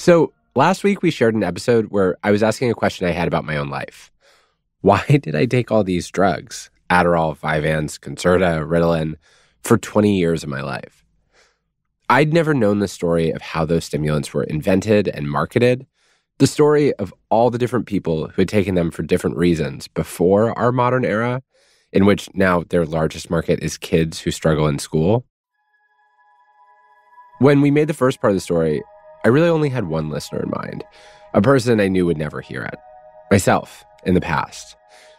So last week we shared an episode where I was asking a question I had about my own life. Why did I take all these drugs, Adderall, Vyvanse, Concerta, Ritalin, for 20 years of my life? I'd never known the story of how those stimulants were invented and marketed, the story of all the different people who had taken them for different reasons before our modern era, in which now their largest market is kids who struggle in school. When we made the first part of the story, I really only had one listener in mind, a person I knew would never hear it. Myself, in the past.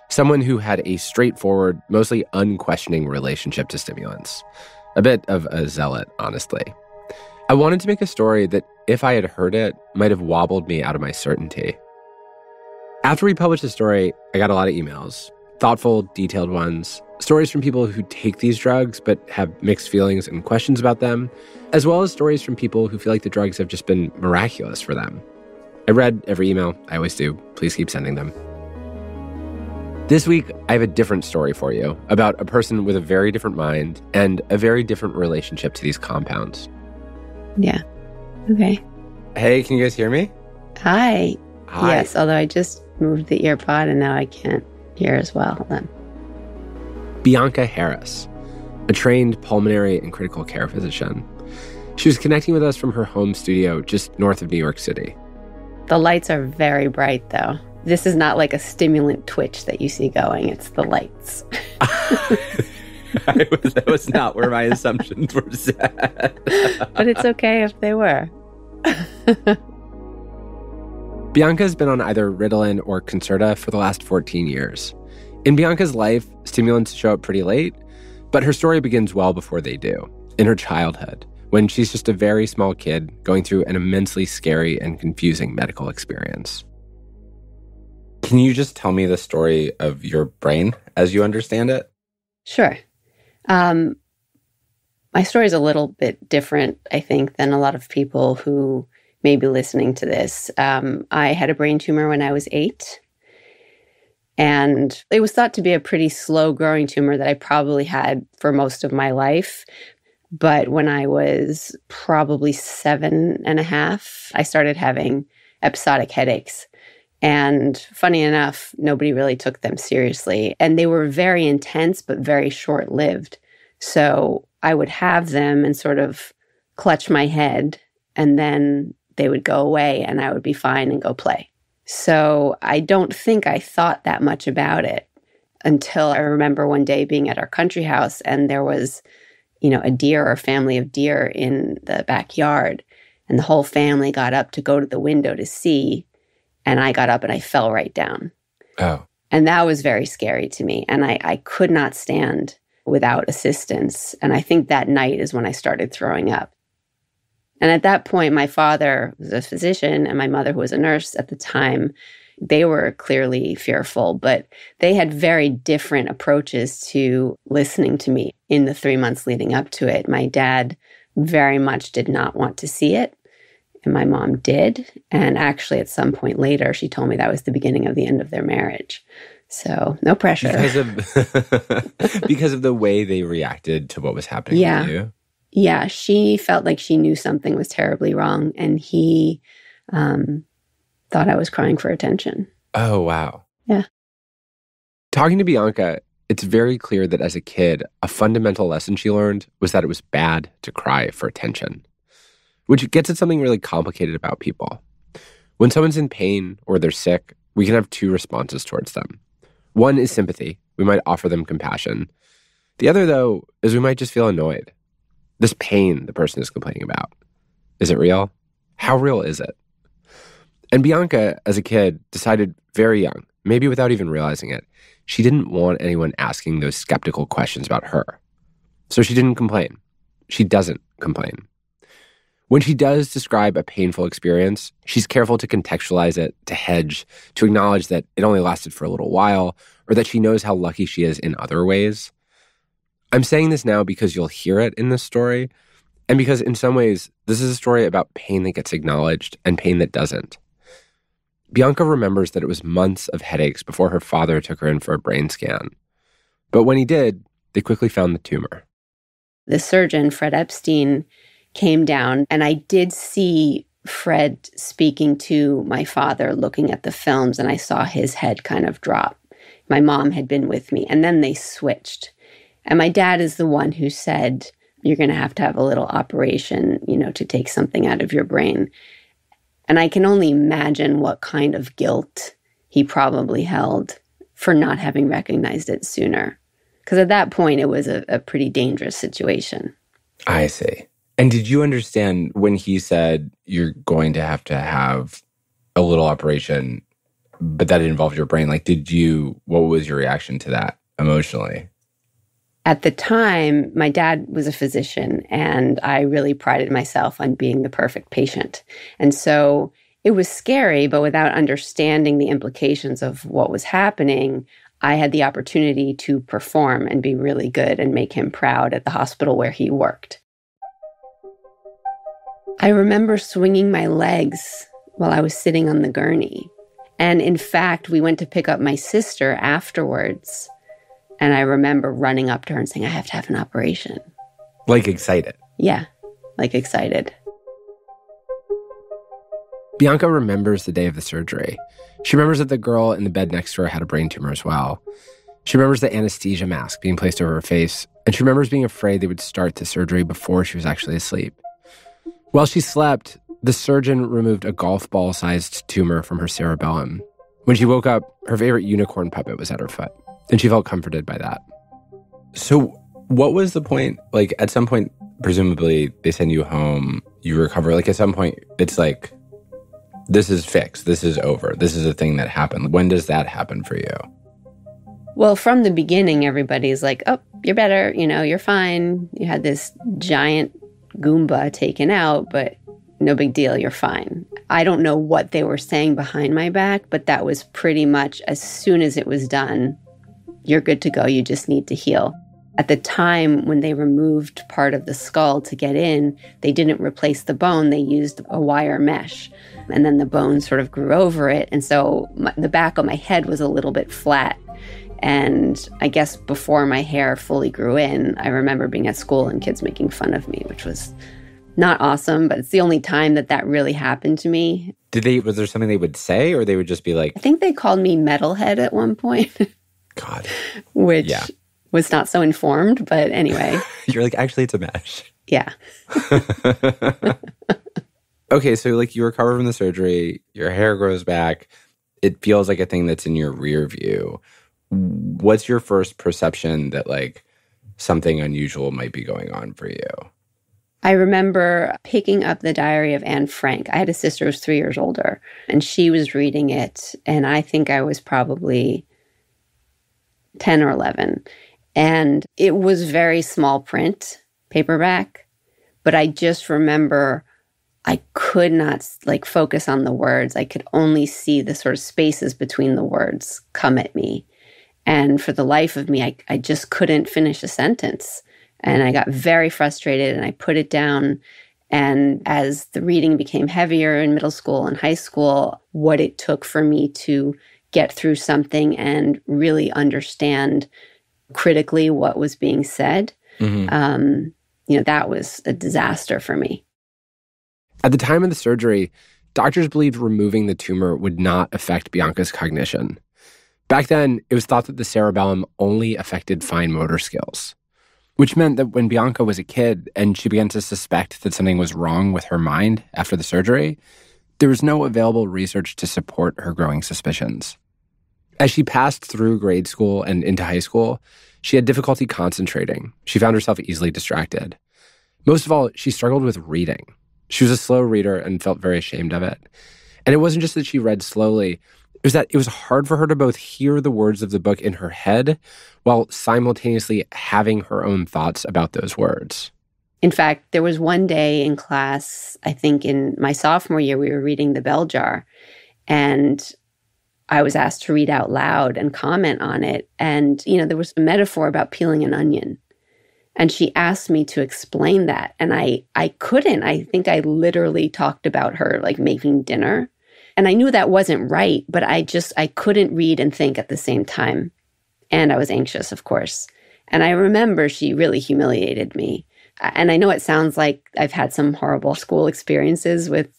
Someone who had a straightforward, mostly unquestioning relationship to stimulants. A bit of a zealot, honestly. I wanted to make a story that, if I had heard it, might have wobbled me out of my certainty. After we published the story, I got a lot of emails. Thoughtful, detailed ones. Stories from people who take these drugs but have mixed feelings and questions about them, as well as stories from people who feel like the drugs have just been miraculous for them. I read every email. I always do. Please keep sending them. This week, I have a different story for you about a person with a very different mind and a very different relationship to these compounds. Yeah. Okay. Hey, can you guys hear me? Hi. Hi. Yes, although I just moved the ear pod and now I can't hear as well. Hold on. Bianca Harris, a trained pulmonary and critical care physician. She was connecting with us from her home studio just north of New York City. The lights are very bright, though. This is not like a stimulant twitch that you see going. It's the lights. That was not where my assumptions were set. But it's okay if they were. Bianca's been on either Ritalin or Concerta for the last 14 years. In Bianca's life, stimulants show up pretty late, but her story begins well before they do, in her childhood, when she's just a very small kid going through an immensely scary and confusing medical experience. Can you just tell me the story of your brain as you understand it? Sure. My story is a little bit different, I think, than a lot of people who may be listening to this. I had a brain tumor when I was 8. And it was thought to be a pretty slow-growing tumor that I probably had for most of my life. But when I was probably 7.5, I started having episodic headaches. And funny enough, nobody really took them seriously. And they were very intense, but very short-lived. So I would have them and sort of clutch my head, and then they would go away and I would be fine and go play. So I don't think I thought that much about it until I remember one day being at our country house and there was, a deer or a family of deer in the backyard. And the whole family got up to go to the window to see. And I got up and I fell right down. Oh. And that was very scary to me. And I could not stand without assistance. And I think that night is when I started throwing up. And at that point, my father was a physician and my mother, who was a nurse at the time, they were clearly fearful, but they had very different approaches to listening to me in the 3 months leading up to it. My dad very much did not want to see it, and my mom did. And actually, at some point later, she told me that was the beginning of the end of their marriage. So no pressure. Because of the way they reacted to what was happening to you? Yeah, she felt like she knew something was terribly wrong, and he thought I was crying for attention. Oh, wow. Yeah. Talking to Bianca, it's very clear that as a kid, a fundamental lesson she learned was that it was bad to cry for attention, which gets at something really complicated about people. When someone's in pain or they're sick, we can have two responses towards them. One is sympathy. We might offer them compassion. The other, though, is we might just feel annoyed. This pain the person is complaining about. Is it real? How real is it? And Bianca, as a kid, decided very young, maybe without even realizing it, she didn't want anyone asking those skeptical questions about her. So she didn't complain. She doesn't complain. When she does describe a painful experience, she's careful to contextualize it, to hedge, to acknowledge that it only lasted for a little while, or that she knows how lucky she is in other ways. I'm saying this now because you'll hear it in this story, and because in some ways, this is a story about pain that gets acknowledged and pain that doesn't. Bianca remembers that it was months of headaches before her father took her in for a brain scan. But when he did, they quickly found the tumor. The surgeon, Fred Epstein, came down, and I did see Fred speaking to my father, looking at the films, and I saw his head kind of drop. My mom had been with me, and then they switched. And my dad is the one who said, you're going to have a little operation, to take something out of your brain. And I can only imagine what kind of guilt he probably held for not having recognized it sooner. Because at that point, it was a pretty dangerous situation. I see. And did you understand when he said you're going to have a little operation, but that involved your brain? Like, what was your reaction to that emotionally? At the time, my dad was a physician, and I really prided myself on being the perfect patient. And so it was scary, but without understanding the implications of what was happening, I had the opportunity to perform and be really good and make him proud at the hospital where he worked. I remember swinging my legs while I was sitting on the gurney. And in fact, we went to pick up my sister afterwards. And I remember running up to her and saying, I have to have an operation. Like excited? Yeah, like excited. Bianca remembers the day of the surgery. She remembers that the girl in the bed next to her had a brain tumor as well. She remembers the anesthesia mask being placed over her face, and she remembers being afraid they would start the surgery before she was actually asleep. While she slept, the surgeon removed a golf ball-sized tumor from her cerebellum. When she woke up, her favorite unicorn puppet was at her foot, and she felt comforted by that. So what was the point? Like, at some point, presumably, they send you home, you recover. Like, at some point, it's like, this is fixed. This is over. This is a thing that happened. When does that happen for you? Well, from the beginning, everybody's like, oh, you're better. You're fine. You had this giant Goomba taken out, but no big deal. You're fine. I don't know what they were saying behind my back, but that was pretty much as soon as it was done, you're good to go. You just need to heal. At the time when they removed part of the skull to get in, they didn't replace the bone. They used a wire mesh. And then the bone sort of grew over it. And so the back of my head was a little bit flat. And I guess before my hair fully grew in, I remember being at school and kids making fun of me, which was not awesome, but it's the only time that really happened to me. Was there something they would say, or they would just be like... I think they called me metalhead at one point. God. Which was not so informed, but anyway. You're like, actually, it's a mesh. Yeah. Okay, so like you recover from the surgery, your hair grows back. It feels like a thing that's in your rear view. What's your first perception that like something unusual might be going on for you? I remember picking up the diary of Anne Frank. I had a sister who was 3 years older, and she was reading it, and I think I was probably 10 or 11. And it was very small print, paperback, but I just remember I could not focus on the words. I could only see the sort of spaces between the words come at me. And for the life of me, I just couldn't finish a sentence. And I got very frustrated and I put it down. And as the reading became heavier in middle school and high school, what it took for me to get through something and really understand critically what was being said, that was a disaster for me. At the time of the surgery, doctors believed removing the tumor would not affect Bianca's cognition. Back then, it was thought that the cerebellum only affected fine motor skills, which meant that when Bianca was a kid and she began to suspect that something was wrong with her mind after the surgery, there was no available research to support her growing suspicions. As she passed through grade school and into high school, she had difficulty concentrating. She found herself easily distracted. Most of all, she struggled with reading. She was a slow reader and felt very ashamed of it. And it wasn't just that she read slowly, it was that it was hard for her to both hear the words of the book in her head while simultaneously having her own thoughts about those words. In fact, there was one day in class, I think in my sophomore year, we were reading The Bell Jar, and I was asked to read out loud and comment on it. And, there was a metaphor about peeling an onion. And she asked me to explain that. And I couldn't. I think I literally talked about her making dinner. And I knew that wasn't right, but I couldn't read and think at the same time. And I was anxious, of course. And I remember she really humiliated me. And I know it sounds like I've had some horrible school experiences with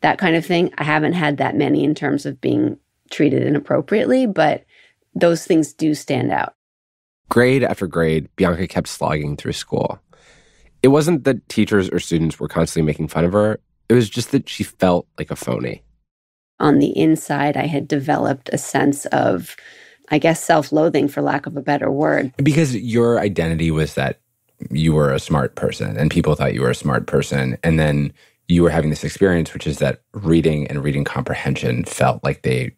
that kind of thing. I haven't had that many in terms of being treated inappropriately, but those things do stand out. Grade after grade, Bianca kept slogging through school. It wasn't that teachers or students were constantly making fun of her. It was just that she felt like a phony. On the inside, I had developed a sense of, I guess, self-loathing, for lack of a better word. Because your identity was that you were a smart person and people thought you were a smart person. And then you were having this experience, which is that reading and reading comprehension felt like they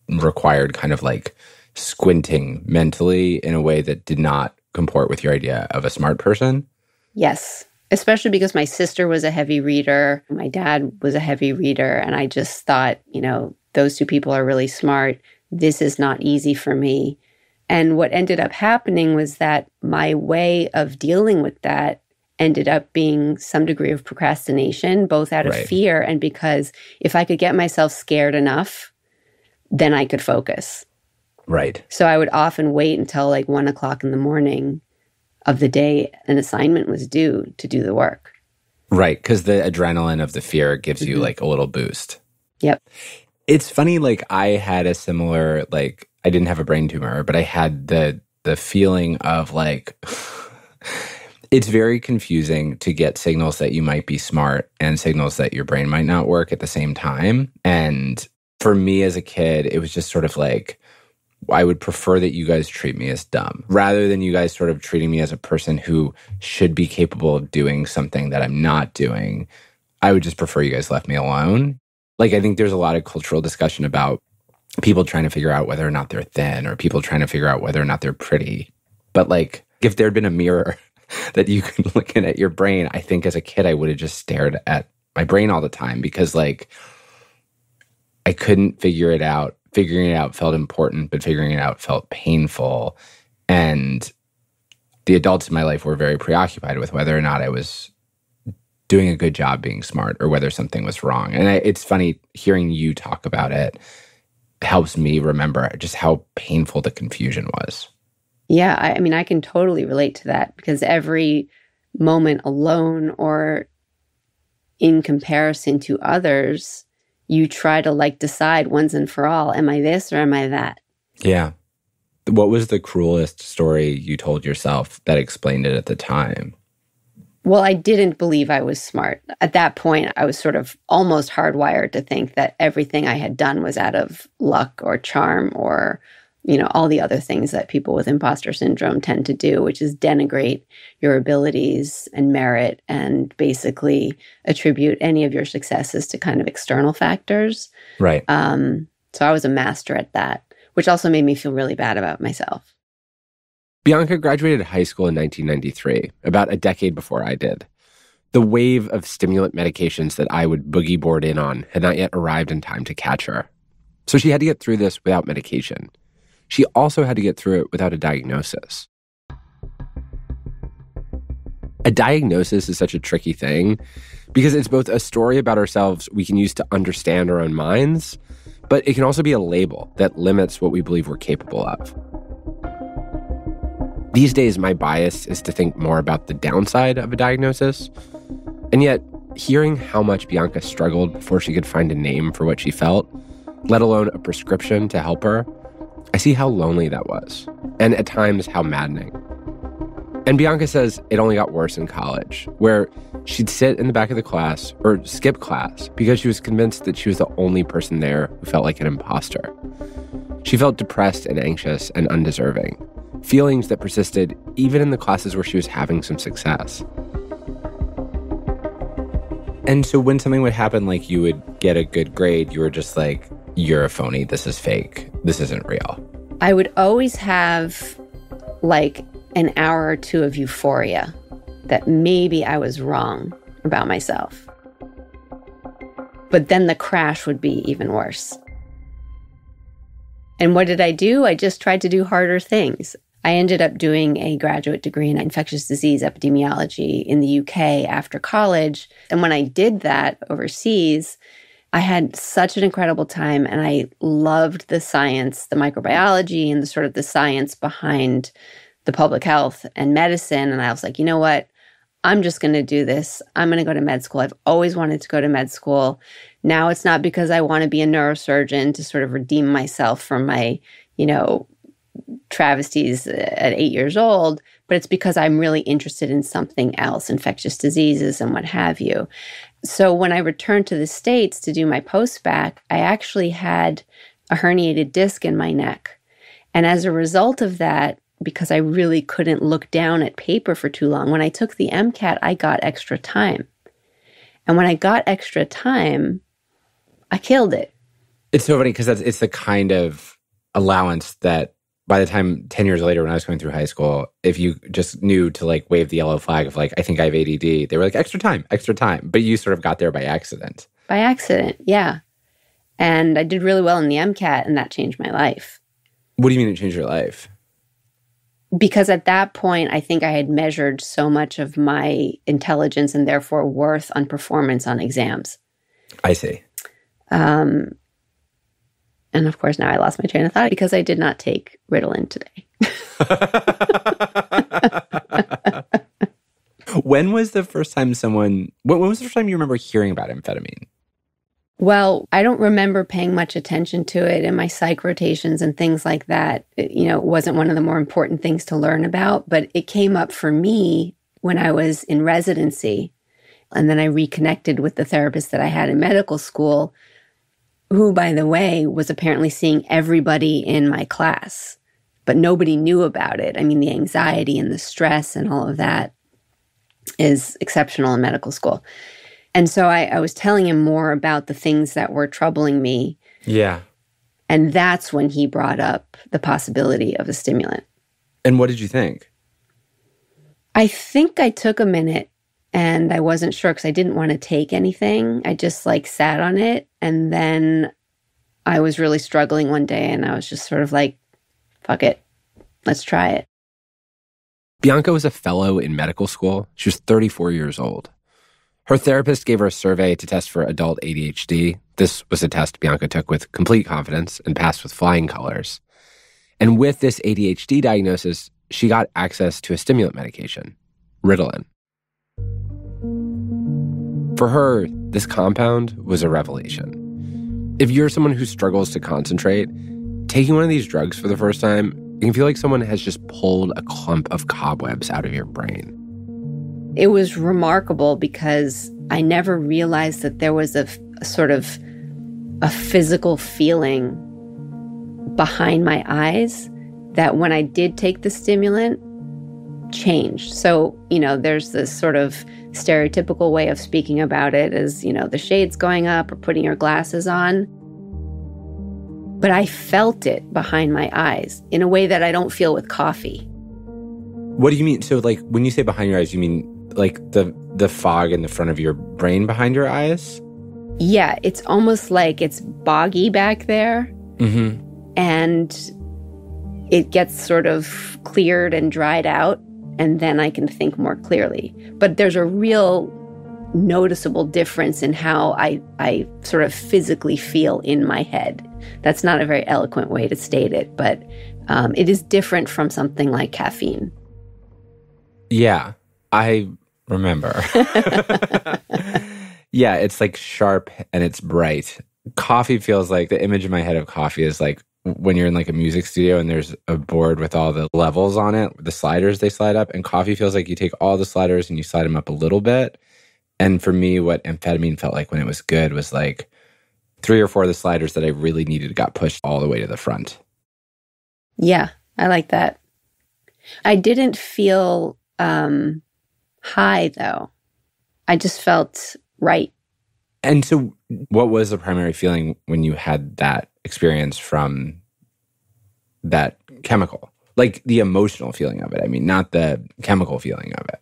required kind of like squinting mentally in a way that did not comport with your idea of a smart person. Yes, especially because my sister was a heavy reader. My dad was a heavy reader. And I just thought, those two people are really smart. This is not easy for me. And what ended up happening was that my way of dealing with that ended up being some degree of procrastination, both out of fear and because if I could get myself scared enough, then I could focus. Right. So I would often wait until like 1 o'clock in the morning of the day an assignment was due to do the work. Right, because the adrenaline of the fear gives you like a little boost. Yep. It's funny, like I had a similar, like I didn't have a brain tumor, but I had the feeling of like, it's very confusing to get signals that you might be smart and signals that your brain might not work at the same time. And for me as a kid, it was just sort of like, I would prefer that you guys treat me as dumb rather than you guys sort of treating me as a person who should be capable of doing something that I'm not doing. I would just prefer you guys left me alone. Like, I think there's a lot of cultural discussion about people trying to figure out whether or not they're thin or people trying to figure out whether or not they're pretty. But like, if there'd been a mirror that you could look in at your brain, I think as a kid, I would have just stared at my brain all the time because like, I couldn't figure it out. Figuring it out felt important, but figuring it out felt painful. And the adults in my life were very preoccupied with whether or not I was doing a good job being smart or whether something was wrong. And it's funny, hearing you talk about it helps me remember just how painful the confusion was. Yeah, I mean, I can totally relate to that because every moment alone or in comparison to others, you try to like decide once and for all, am I this or am I that? Yeah. What was the cruelest story you told yourself that explained it at the time? Well, I didn't believe I was smart. At that point, I was sort of almost hardwired to think that everything I had done was out of luck or charm or, all the other things that people with imposter syndrome tend to do, which is denigrate your abilities and merit and basically attribute any of your successes to kind of external factors. Right. So I was a master at that, which also made me feel really bad about myself. Bianca graduated high school in 1993, about a decade before I did. The wave of stimulant medications that I would boogie board in on had not yet arrived in time to catch her. So she had to get through this without medication. She also had to get through it without a diagnosis. A diagnosis is such a tricky thing because it's both a story about ourselves we can use to understand our own minds, but it can also be a label that limits what we believe we're capable of. These days, my bias is to think more about the downside of a diagnosis. And yet, hearing how much Bianca struggled before she could find a name for what she felt, let alone a prescription to help her, I see how lonely that was, and at times how maddening. And Bianca says it only got worse in college, where she'd sit in the back of the class or skip class because she was convinced that she was the only person there who felt like an imposter. She felt depressed and anxious and undeserving, feelings that persisted even in the classes where she was having some success. And so when something would happen, like you would get a good grade, you were just like, you're a phony, this is fake, this isn't real. I would always have like an hour or two of euphoria that maybe I was wrong about myself. But then the crash would be even worse. And what did I do? I just tried to do harder things. I ended up doing a graduate degree in infectious disease epidemiology in the UK after college. And when I did that overseas, I had such an incredible time and I loved the science, the microbiology and the sort of the science behind the public health and medicine. And I was like, you know what? I'm just going to do this. I'm going to go to med school. I've always wanted to go to med school. Now it's not because I want to be a neurosurgeon to sort of redeem myself from my, travesties at 8 years old, but it's because I'm really interested in something else, infectious diseases and what have you. So when I returned to the States to do my post-bac, I actually had a herniated disc in my neck. And as a result of that, because I really couldn't look down at paper for too long, when I took the MCAT, I got extra time. And when I got extra time, I killed it. It's so funny because it's the kind of allowance that by the time 10 years later when I was going through high school, if you just knew to like wave the yellow flag of like, I think I have ADD, they were like, extra time. But you sort of got there by accident. By accident, yeah. And I did really well in the MCAT, and that changed my life. What do you mean it changed your life? Because at that point, I think I had measured so much of my intelligence and therefore worth on performance on exams. I see. And of course, now I lost my train of thought because I did not take Ritalin today. When was the first time when was the first time you remember hearing about amphetamine? Well, I don't remember paying much attention to it in my psych rotations and things like that. It wasn't one of the more important things to learn about, but it came up for me when I was in residency. And then I reconnected with the therapist that I had in medical school, who, by the way, was apparently seeing everybody in my class, but nobody knew about it. I mean, the anxiety and the stress and all of that is exceptional in medical school. And so I was telling him more about the things that were troubling me. Yeah. And that's when he brought up the possibility of a stimulant. And what did you think? I think I took a minute and I wasn't sure because I didn't want to take anything. I just sat on it. And then I was really struggling one day and I was just sort of like, fuck it, let's try it. Bianca was a fellow in medical school. She was 34 years old. Her therapist gave her a survey to test for adult ADHD. This was a test Bianca took with complete confidence and passed with flying colors. And with this ADHD diagnosis, she got access to a stimulant medication, Ritalin. For her, this compound was a revelation. If you're someone who struggles to concentrate, taking one of these drugs for the first time, it can feel like someone has just pulled a clump of cobwebs out of your brain. It was remarkable because I never realized that there was a sort of a physical feeling behind my eyes that when I did take the stimulant, changed. So, there's this sort of stereotypical way of speaking about it as, the shades going up or putting your glasses on. But I felt it behind my eyes in a way that I don't feel with coffee. What do you mean? So, when you say behind your eyes, you mean the fog in the front of your brain behind your eyes? Yeah, it's almost like it's boggy back there. Mm-hmm. And it gets sort of cleared and dried out, and then I can think more clearly. But there's a real noticeable difference in how I sort of physically feel in my head. That's not a very eloquent way to state it, but it is different from something like caffeine. Yeah, I remember. Yeah, it's sharp and it's bright. Coffee feels like the image in my head of coffee is when you're in a music studio and there's a board with all the levels on it, the sliders they slide up, and coffee feels like you take all the sliders and you slide them up a little bit. And for me, what amphetamine felt like when it was good was 3 or 4 of the sliders that I really needed got pushed all the way to the front. Yeah, I like that. I didn't feel high, though. I just felt right. And so what was the primary feeling when you had that experience from that chemical? The emotional feeling of it. I mean, not the chemical feeling of it.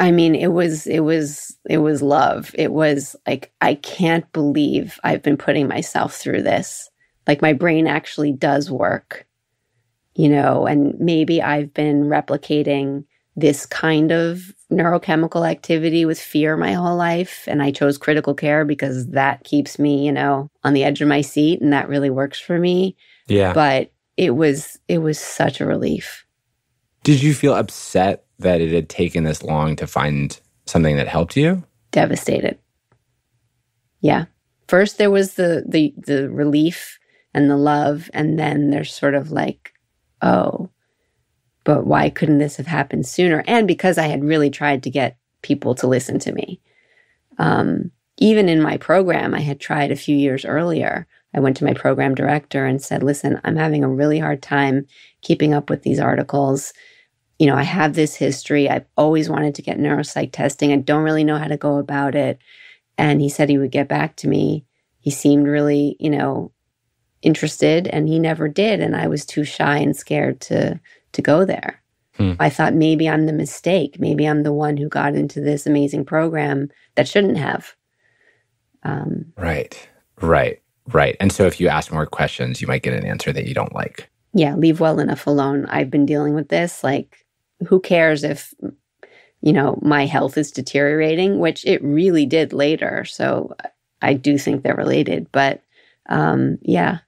I mean, it was love. It was I can't believe I've been putting myself through this. My brain actually does work, and maybe I've been replicating this kind of neurochemical activity with fear my whole life. And I chose critical care because that keeps me, on the edge of my seat, and that really works for me. Yeah. But it was such a relief. Did you feel upset that it had taken this long to find something that helped you? Devastated. Yeah. First there was the relief and the love, and then there's sort of like, oh, but why couldn't this have happened sooner? And because I had really tried to get people to listen to me. Even in my program, I had tried a few years earlier. I went to my program director and said, listen, I'm having a really hard time keeping up with these articles. You know, I have this history. I've always wanted to get neuropsych testing. I don't really know how to go about it. And he said he would get back to me. He seemed really, interested, and he never did. And I was too shy and scared to go there. I thought maybe I'm the mistake. Maybe I'm the one who got into this amazing program that shouldn't have. Right. And so if you ask more questions, you might get an answer that you don't like. Yeah, leave well enough alone. I've been dealing with this. Like, who cares if, my health is deteriorating, which it really did later. So I do think they're related. But yeah.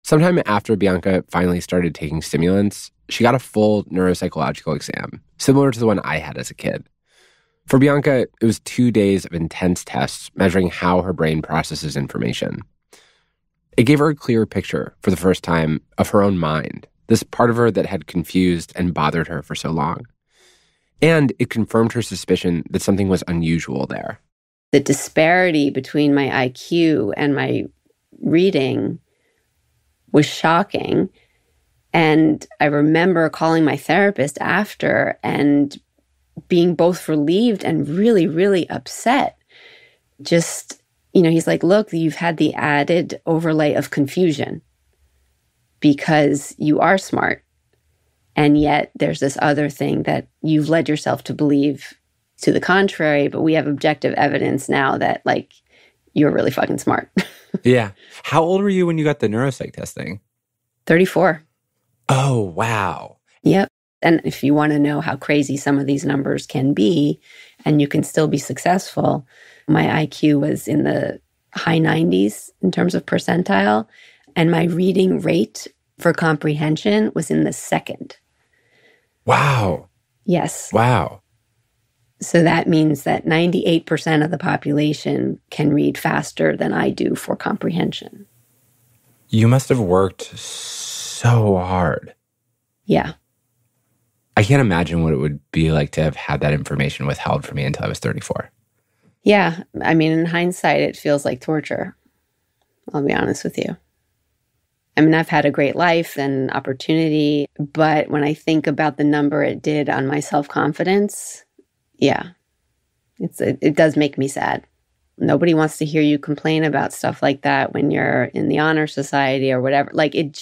Sometime after Bianca finally started taking stimulants, she got a full neuropsychological exam, similar to the one I had as a kid. For Bianca, it was 2 days of intense tests measuring how her brain processes information. It gave her a clear picture, for the first time, of her own mind, this part of her that had confused and bothered her for so long. And it confirmed her suspicion that something was unusual there. The disparity between my IQ and my reading was shocking. And I remember calling my therapist after and being both relieved and really, really upset. Just, he's like, look, you've had the added overlay of confusion because you are smart. And yet there's this other thing that you've led yourself to believe to the contrary, but we have objective evidence now that, like, you're really fucking smart. Yeah. How old were you when you got the neuropsych testing? 34. Oh, wow. Yep. And if you want to know how crazy some of these numbers can be, and you can still be successful, my IQ was in the high 90s in terms of percentile, and my reading rate for comprehension was in the second. Wow. Yes. Wow. So that means that 98% of the population can read faster than I do for comprehension. You must have worked so hard. Yeah. I can't imagine what it would be like to have had that information withheld from me until I was 34. Yeah. I mean, in hindsight, it feels like torture. I'll be honest with you. I mean, I've had a great life and opportunity, but when I think about the number it did on my self-confidence, yeah, it does make me sad. Nobody wants to hear you complain about stuff like that when you're in the honor society or whatever. Like, it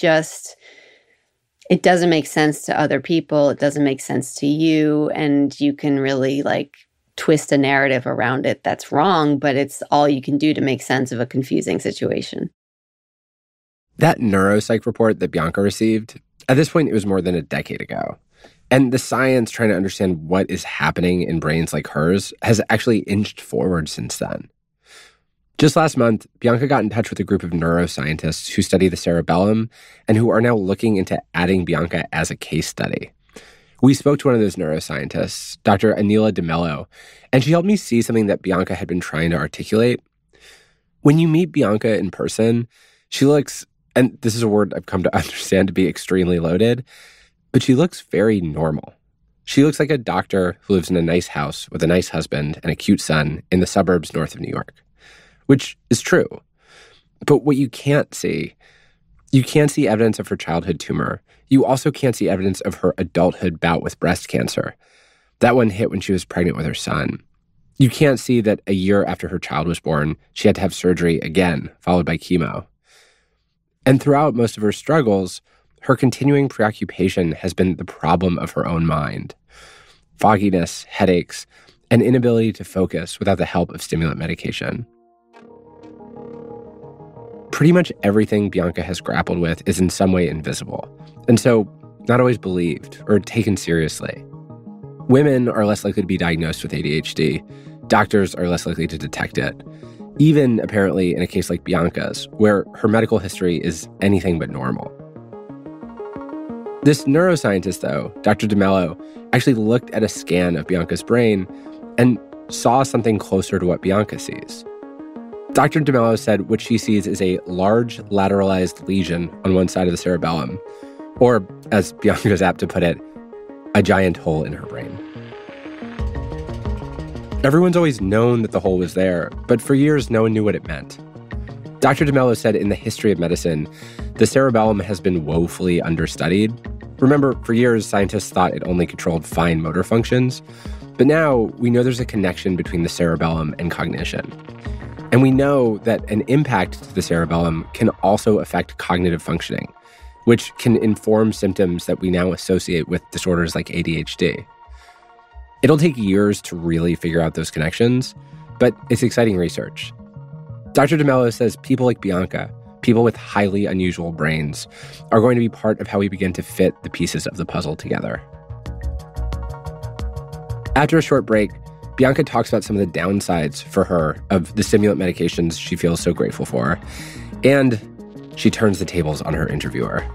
doesn't make sense to other people. It doesn't make sense to you. And you can really, like, twist a narrative around it that's wrong, but it's all you can do to make sense of a confusing situation. That neuropsych report that Bianca received, at this point, it was more than a decade ago. And the science trying to understand what is happening in brains like hers has actually inched forward since then. Just last month, Bianca got in touch with a group of neuroscientists who study the cerebellum and who are now looking into adding Bianca as a case study. We spoke to one of those neuroscientists, Dr. Anila DeMello, and she helped me see something that Bianca had been trying to articulate. When you meet Bianca in person, she looks, and this is a word I've come to understand to be extremely loaded, but she looks very normal. She looks like a doctor who lives in a nice house with a nice husband and a cute son in the suburbs north of New York, which is true. But what you can't see evidence of her childhood tumor. You also can't see evidence of her adulthood bout with breast cancer. That one hit when she was pregnant with her son. You can't see that a year after her child was born, she had to have surgery again, followed by chemo. And throughout most of her struggles, her continuing preoccupation has been the problem of her own mind. Fogginess, headaches, and inability to focus without the help of stimulant medication. Pretty much everything Bianca has grappled with is in some way invisible, and so not always believed or taken seriously. Women are less likely to be diagnosed with ADHD. Doctors are less likely to detect it. Even, apparently, in a case like Bianca's, where her medical history is anything but normal. This neuroscientist, though, Dr. DeMello, actually looked at a scan of Bianca's brain and saw something closer to what Bianca sees. Dr. DeMello said what she sees is a large lateralized lesion on one side of the cerebellum, or, as Bianca is apt to put it, a giant hole in her brain. Everyone's always known that the hole was there, but for years no one knew what it meant. Dr. DeMello said in the history of medicine, the cerebellum has been woefully understudied. Remember, for years, scientists thought it only controlled fine motor functions, but now we know there's a connection between the cerebellum and cognition. And we know that an impact to the cerebellum can also affect cognitive functioning, which can inform symptoms that we now associate with disorders like ADHD. It'll take years to really figure out those connections, but it's exciting research. Dr. DeMello says people like Bianca, people with highly unusual brains, are going to be part of how we begin to fit the pieces of the puzzle together. After a short break, Bianca talks about some of the downsides for her of the stimulant medications she feels so grateful for, and she turns the tables on her interviewer.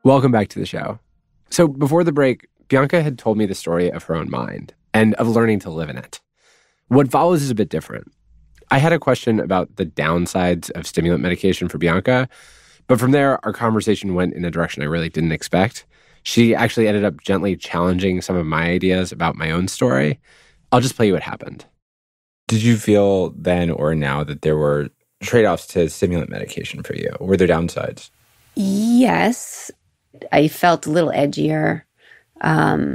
Welcome back to the show. So before the break, Bianca had told me the story of her own mind and of learning to live in it. What follows is a bit different. I had a question about the downsides of stimulant medication for Bianca, but from there, our conversation went in a direction I really didn't expect. She actually ended up gently challenging some of my ideas about my own story. I'll just play you what happened. Did you feel then or now that there were trade-offs to stimulant medication for you? Were there downsides? Yes. I felt a little edgier. I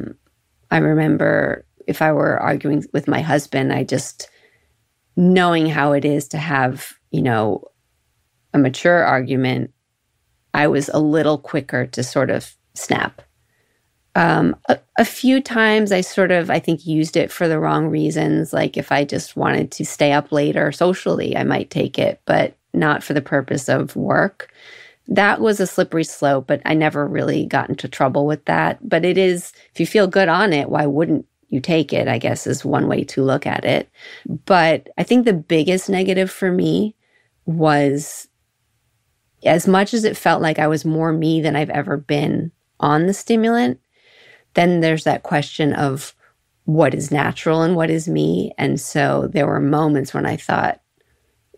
remember if I were arguing with my husband, I just, knowing how it is to have, a mature argument, I was a little quicker to sort of snap. A few times I think, used it for the wrong reasons. Like if I just wanted to stay up later socially, I might take it, but not for the purpose of work. That was a slippery slope, but I never really got into trouble with that. But it is, if you feel good on it, why wouldn't you take it, I guess, is one way to look at it. But I think the biggest negative for me was, as much as it felt like I was more me than I've ever been on the stimulant, then there's that question of what is natural and what is me. And so there were moments when I thought,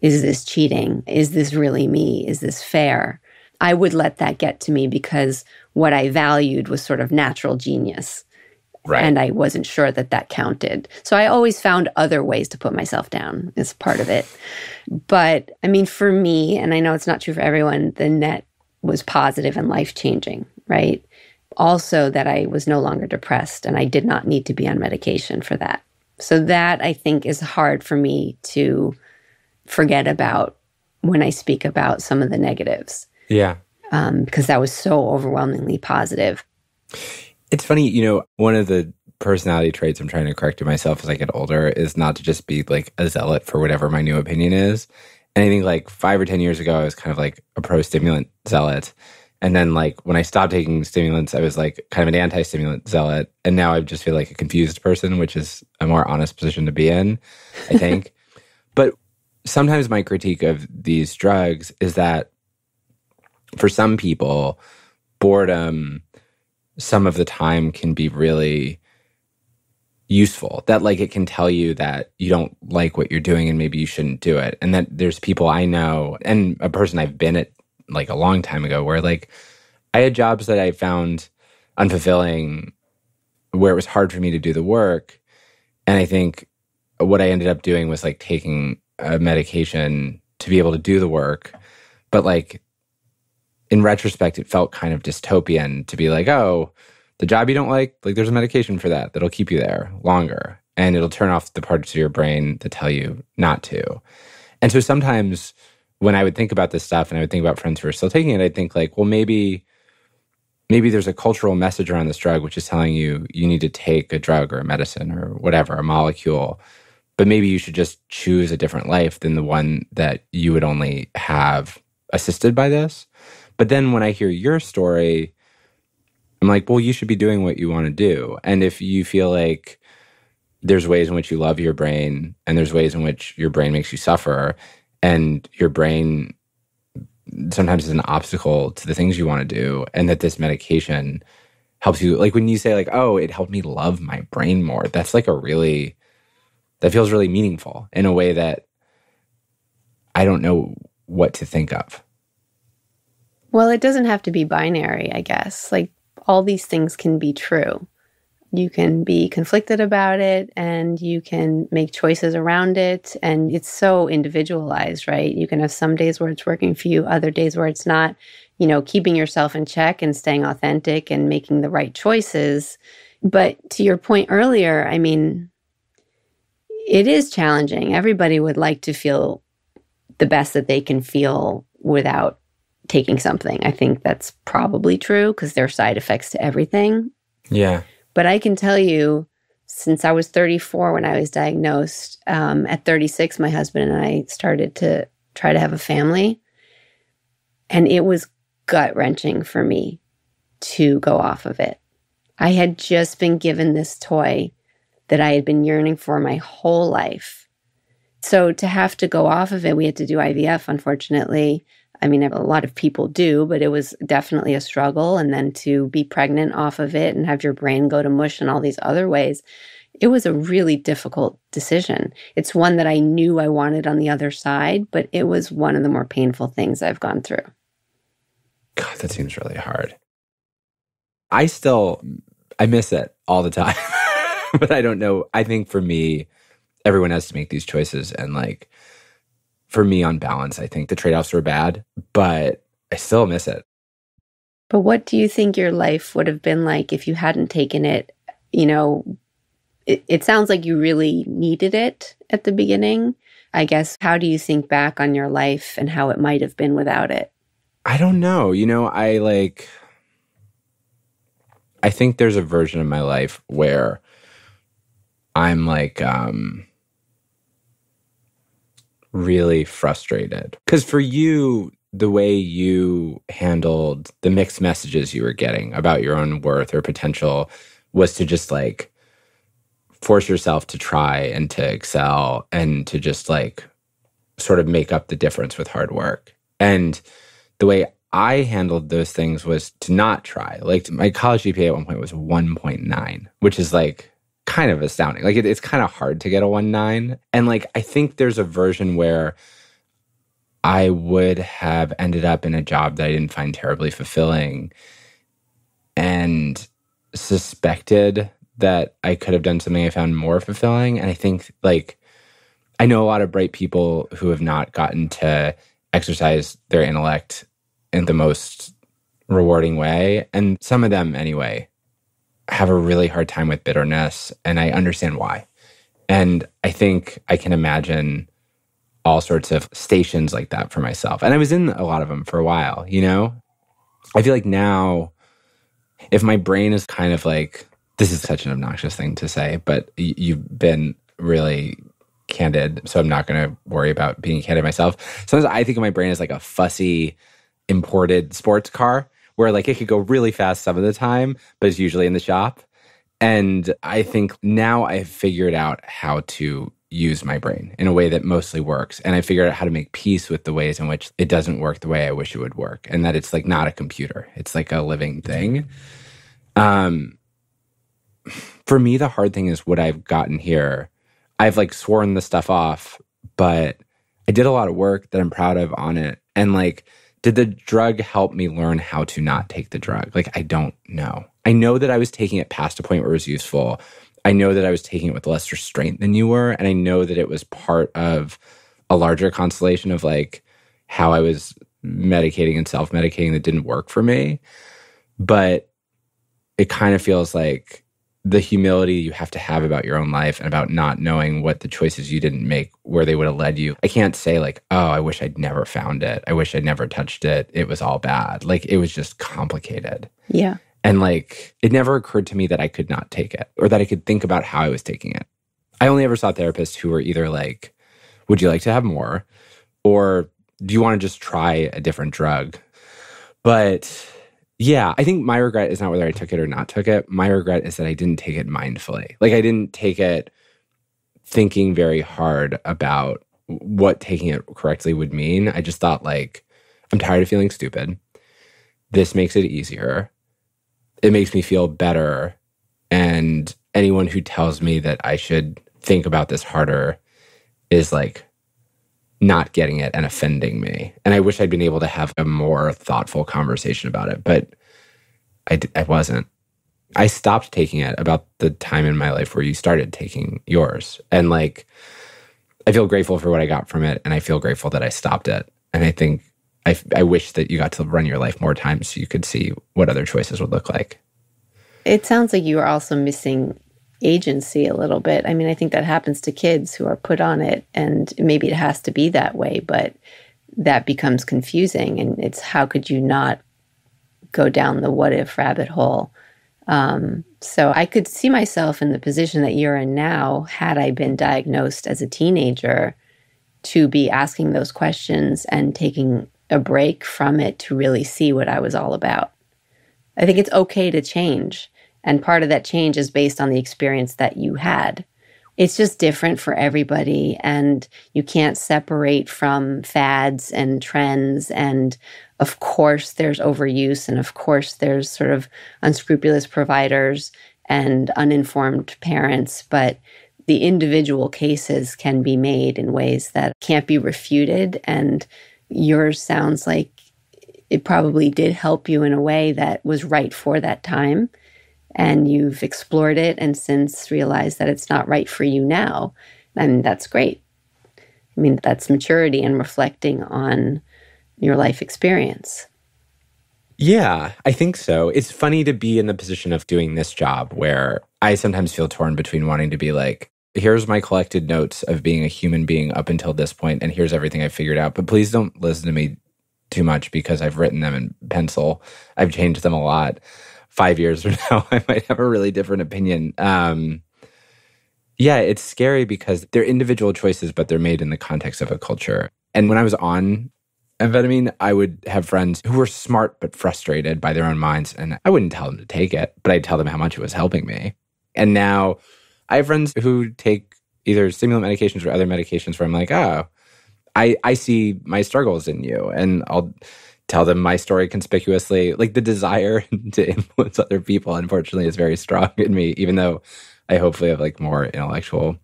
is this cheating? Is this really me? Is this fair? I would let that get to me because what I valued was sort of natural genius. Right. And I wasn't sure that that counted. So I always found other ways to put myself down as part of it. But I mean, for me, and I know it's not true for everyone, the net was positive and life-changing, right? Also that I was no longer depressed and I did not need to be on medication for that. So that, I think, is hard for me to forget about when I speak about some of the negatives. Yeah. Because that was so overwhelmingly positive. It's funny, one of the personality traits I'm trying to correct in myself as I get older is not to just be like a zealot for whatever my new opinion is. And I think like 5 or 10 years ago, I was kind of like a pro-stimulant zealot. And then like when I stopped taking stimulants, I was like kind of an anti-stimulant zealot. And now I just feel like a confused person, which is a more honest position to be in, I think. But sometimes my critique of these drugs is that for some people, boredom some of the time can be really useful. That like it can tell you that you don't like what you're doing and maybe you shouldn't do it. And that there's people I know and a person I've been at like a long time ago where like I had jobs that I found unfulfilling where it was hard for me to do the work. And I think what I ended up doing was like taking a medication to be able to do the work. But like in retrospect, it felt kind of dystopian to be like, oh, the job you don't like there's a medication for that that'll keep you there longer. And it'll turn off the parts of your brain that tell you not to. And so sometimes when I would think about this stuff and I would think about friends who are still taking it, I'd think like, well, maybe maybe there's a cultural message around this drug, which is telling you you need to take a drug or a medicine or whatever, a molecule. But maybe you should just choose a different life than the one that you would only have assisted by this. But then when I hear your story, I'm like, well, you should be doing what you want to do. And if you feel like there's ways in which you love your brain and there's ways in which your brain makes you suffer, and your brain sometimes is an obstacle to the things you want to do, and that this medication helps you, like when you say like, oh, it helped me love my brain more, that's like that feels really meaningful in a way that I don't know what to think of. Well, it doesn't have to be binary, I guess. Like all these things can be true. You can be conflicted about it and you can make choices around it. And it's so individualized, right? You can have some days where it's working for you, other days where it's not. You know, keeping yourself in check and staying authentic and making the right choices. But to your point earlier, I mean, it is challenging. Everybody would like to feel the best that they can feel without taking something. I think that's probably true because there are side effects to everything. Yeah. But I can tell you, since I was 34 when I was diagnosed, at 36, my husband and I started to try to have a family. And it was gut-wrenching for me to go off of it. I had just been given this toy that I had been yearning for my whole life. So to have to go off of it, we had to do IVF, unfortunately. I mean, a lot of people do, but it was definitely a struggle. And then to be pregnant off of it and have your brain go to mush in all these other ways, it was a really difficult decision. It's one that I knew I wanted on the other side, but it was one of the more painful things I've gone through. God, that seems really hard. I miss it all the time. But I don't know. I think for me, everyone has to make these choices. And like, for me on balance, I think the trade-offs were bad, but I still miss it. But what do you think your life would have been like if you hadn't taken it? You know, it sounds like you really needed it at the beginning. I guess, how do you think back on your life and how it might have been without it? I don't know. You know, I think there's a version of my life where I'm like really frustrated. Because for you, the way you handled the mixed messages you were getting about your own worth or potential was to just like force yourself to try and to excel and to just like sort of make up the difference with hard work. And the way I handled those things was to not try. Like my college GPA at one point was 1.9, which is like kind of astounding. Like it's kind of hard to get a 1.9. And like, I think there's a version where I would have ended up in a job that I didn't find terribly fulfilling and suspected that I could have done something I found more fulfilling. And I think like, I know a lot of bright people who have not gotten to exercise their intellect in the most rewarding way. And some of them anyway have a really hard time with bitterness, and I understand why. And I think I can imagine all sorts of stations like that for myself. And I was in a lot of them for a while, you know? I feel like now, if my brain is kind of like, this is such an obnoxious thing to say, but you've been really candid, so I'm not going to worry about being candid myself. Sometimes I think of my brain as like a fussy, imported sports car, where like it could go really fast some of the time, but it's usually in the shop. And I think now I've figured out how to use my brain in a way that mostly works. And I figured out how to make peace with the ways in which it doesn't work the way I wish it would work. And that it's like not a computer. It's like a living thing. For me, the hard thing is what I've gotten here. I've like sworn the stuff off, but I did a lot of work that I'm proud of on it. And like, did the drug help me learn how to not take the drug? Like, I don't know. I know that I was taking it past a point where it was useful. I know that I was taking it with less restraint than you were. And I know that it was part of a larger constellation of like how I was medicating and self-medicating that didn't work for me. But it kind of feels like the humility you have to have about your own life and about not knowing what the choices you didn't make, where they would have led you. I can't say like, oh, I wish I'd never found it. I wish I'd never touched it. It was all bad. Like, it was just complicated. Yeah. And like, it never occurred to me that I could not take it or that I could think about how I was taking it. I only ever saw therapists who were either like, would you like to have more? Or do you want to just try a different drug? But yeah, I think my regret is not whether I took it or not took it. My regret is that I didn't take it mindfully. Like, I didn't take it thinking very hard about what taking it correctly would mean. I just thought like, I'm tired of feeling stupid. This makes it easier. It makes me feel better. And anyone who tells me that I should think about this harder is like not getting it and offending me. And I wish I'd been able to have a more thoughtful conversation about it, but I wasn't. I stopped taking it about the time in my life where you started taking yours. And like, I feel grateful for what I got from it. And I feel grateful that I stopped it. And I think I wish that you got to run your life more times so you could see what other choices would look like. It sounds like you are also missing agency a little bit. I mean, I think that happens to kids who are put on it, and maybe it has to be that way, but that becomes confusing. And it's how could you not go down the what if rabbit hole? So I could see myself in the position that you're in now, had I been diagnosed as a teenager, to be asking those questions and taking a break from it to really see what I was all about. I think it's okay to change. And part of that change is based on the experience that you had. It's just different for everybody. And you can't separate from fads and trends. And of course, there's overuse. And of course, there's sort of unscrupulous providers and uninformed parents. But the individual cases can be made in ways that can't be refuted. And yours sounds like it probably did help you in a way that was right for that time. And you've explored it and since realized that it's not right for you now. And that's great. I mean, that's maturity and reflecting on your life experience. Yeah, I think so. It's funny to be in the position of doing this job where I sometimes feel torn between wanting to be like, here's my collected notes of being a human being up until this point, and here's everything I've figured out. But please don't listen to me too much because I've written them in pencil. I've changed them a lot. 5 years from now, I might have a really different opinion. Yeah, it's scary because they're individual choices, but they're made in the context of a culture. And when I was on amphetamine, I would have friends who were smart but frustrated by their own minds. And I wouldn't tell them to take it, but I'd tell them how much it was helping me. And now I have friends who take either stimulant medications or other medications where I'm like, oh, I see my struggles in you. And I'll tell them my story conspicuously. Like, the desire to influence other people, unfortunately, is very strong in me, even though I hopefully have like more intellectual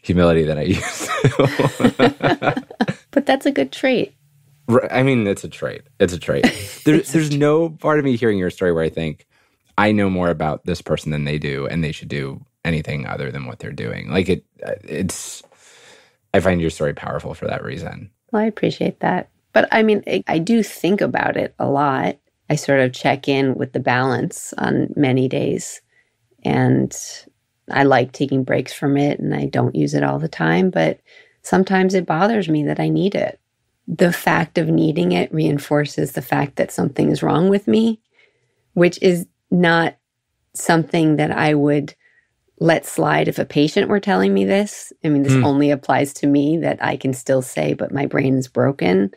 humility than I used to. But that's a good trait. I mean, it's a trait. It's a trait. There's no part of me hearing your story where I think I know more about this person than they do, and they should do anything other than what they're doing. Like, it's. I find your story powerful for that reason. Well, I appreciate that. But I mean, I do think about it a lot. I sort of check in with the balance on many days. And I like taking breaks from it, and I don't use it all the time. But sometimes it bothers me that I need it. The fact of needing it reinforces the fact that something is wrong with me, which is not something that I would let slide if a patient were telling me this. I mean, this only applies to me, that I can still say, but my brain is broken.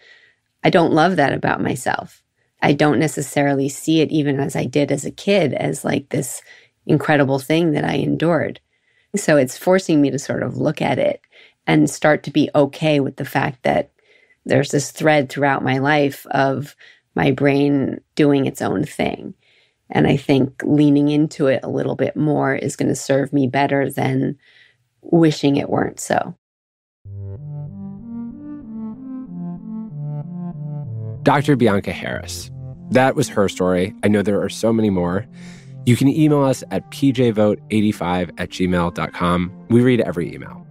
I don't love that about myself. I don't necessarily see it, even as I did as a kid, as like this incredible thing that I endured. So it's forcing me to sort of look at it and start to be okay with the fact that there's this thread throughout my life of my brain doing its own thing. And I think leaning into it a little bit more is going to serve me better than wishing it weren't so. Dr. Bianca Harris. That was her story. I know there are so many more. You can email us at pjvote85@gmail.com. We read every email.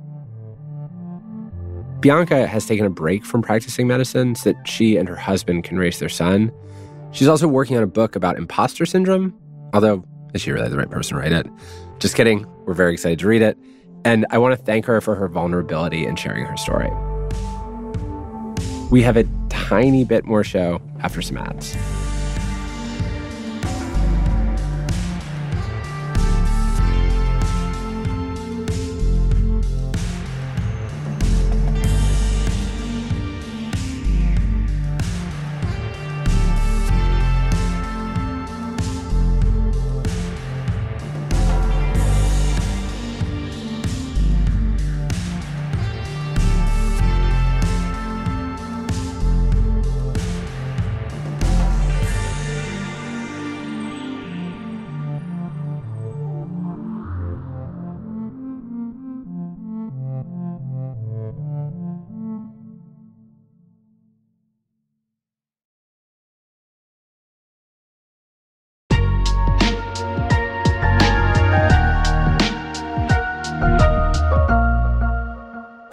Bianca has taken a break from practicing medicine so that she and her husband can raise their son. She's also working on a book about imposter syndrome, although Is she really the right person to write it? Just kidding. We're very excited to read it. And I want to thank her for her vulnerability in sharing her story. We have a tiny bit more show after some ads.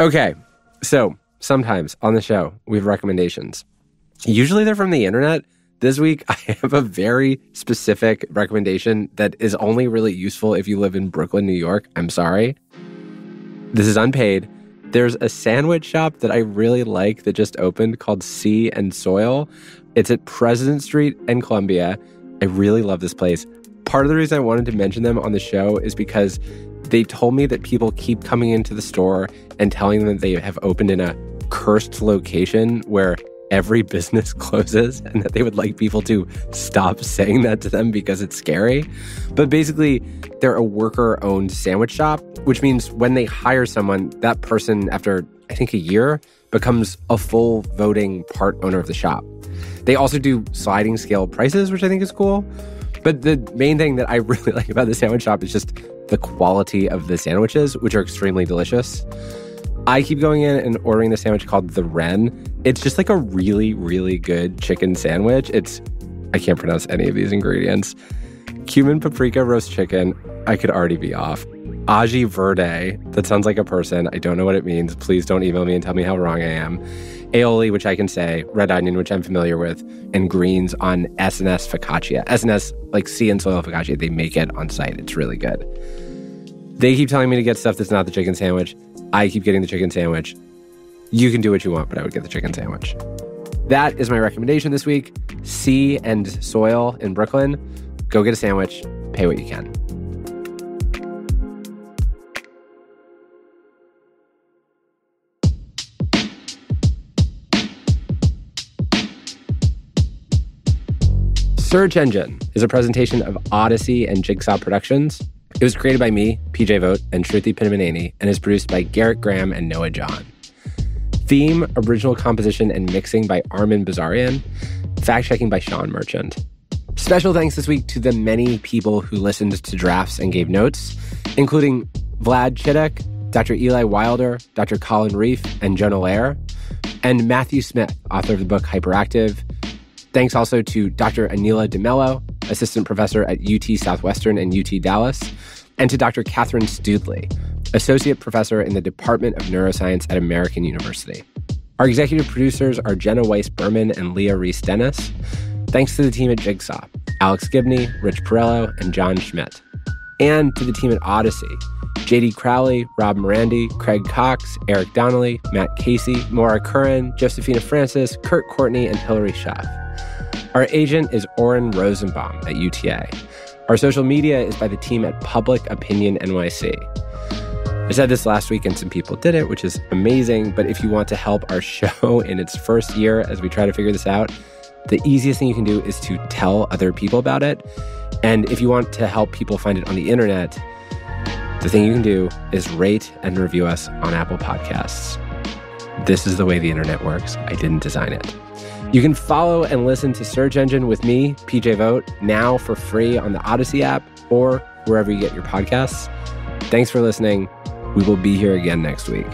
Okay, so sometimes on the show, we have recommendations. Usually they're from the internet. This week, I have a very specific recommendation that is only really useful if you live in Brooklyn, New York. I'm sorry. This is unpaid. There's a sandwich shop that I really like that just opened called Sea and Soil. It's at President Street and Columbia. I really love this place. Part of the reason I wanted to mention them on the show is because they told me that people keep coming into the store and telling them that they have opened in a cursed location where every business closes and that they would like people to stop saying that to them because it's scary. But basically, they're a worker-owned sandwich shop, which means when they hire someone, that person, after I think a year, becomes a full voting part owner of the shop. They also do sliding scale prices, which I think is cool. But the main thing that I really like about the sandwich shop is just the quality of the sandwiches, which are extremely delicious. I keep going in and ordering the sandwich called the Wren. It's just like a really, really good chicken sandwich. I can't pronounce any of these ingredients. Cumin paprika roast chicken. I could already be off. Aji verde. That sounds like a person. I don't know what it means. Please don't email me and tell me how wrong I am. Aioli, which I can say. Red onion, which I'm familiar with. And greens on S&S focaccia. S&S, like Sea and Soil focaccia. They make it on site. It's really good. They keep telling me to get stuff that's not the chicken sandwich. I keep getting the chicken sandwich. You can do what you want, but I would get the chicken sandwich. That is my recommendation this week. Sea and Soil in Brooklyn. Go get a sandwich. Pay what you can. Search Engine is a presentation of Odyssey and Jigsaw Productions. It was created by me, PJ Vogt, and Shruti Pinnamaneni, and is produced by Garrett Graham and Noah John. Theme, original composition, and mixing by Armin Bazarian. Fact-checking by Sean Merchant. Special thanks this week to the many people who listened to drafts and gave notes, including Vlad Chidek, Dr. Eli Wilder, Dr. Colin Reef, and Jonah Lair, and Matthew Smith, author of the book Hyperactive. Thanks also to Dr. Anila DeMello, assistant professor at UT Southwestern and UT Dallas, and to Dr. Catherine Studley, associate professor in the Department of Neuroscience at American University. Our executive producers are Jenna Weiss-Berman and Leah Reese-Dennis. Thanks to the team at Jigsaw, Alex Gibney, Rich Perello, and John Schmidt. And to the team at Odyssey, J.D. Crowley, Rob Morandi, Craig Cox, Eric Donnelly, Matt Casey, Maura Curran, Josephina Francis, Kurt Courtney, and Hillary Schaff. Our agent is Oren Rosenbaum at UTA. Our social media is by the team at Public Opinion NYC. I said this last week and some people did it, which is amazing. But if you want to help our show in its first year as we try to figure this out, the easiest thing you can do is to tell other people about it. And if you want to help people find it on the internet, the thing you can do is rate and review us on Apple Podcasts. This is the way the internet works. I didn't design it. You can follow and listen to Search Engine with me, PJ Vogt, now for free on the Odyssey app or wherever you get your podcasts. Thanks for listening. We will be here again next week.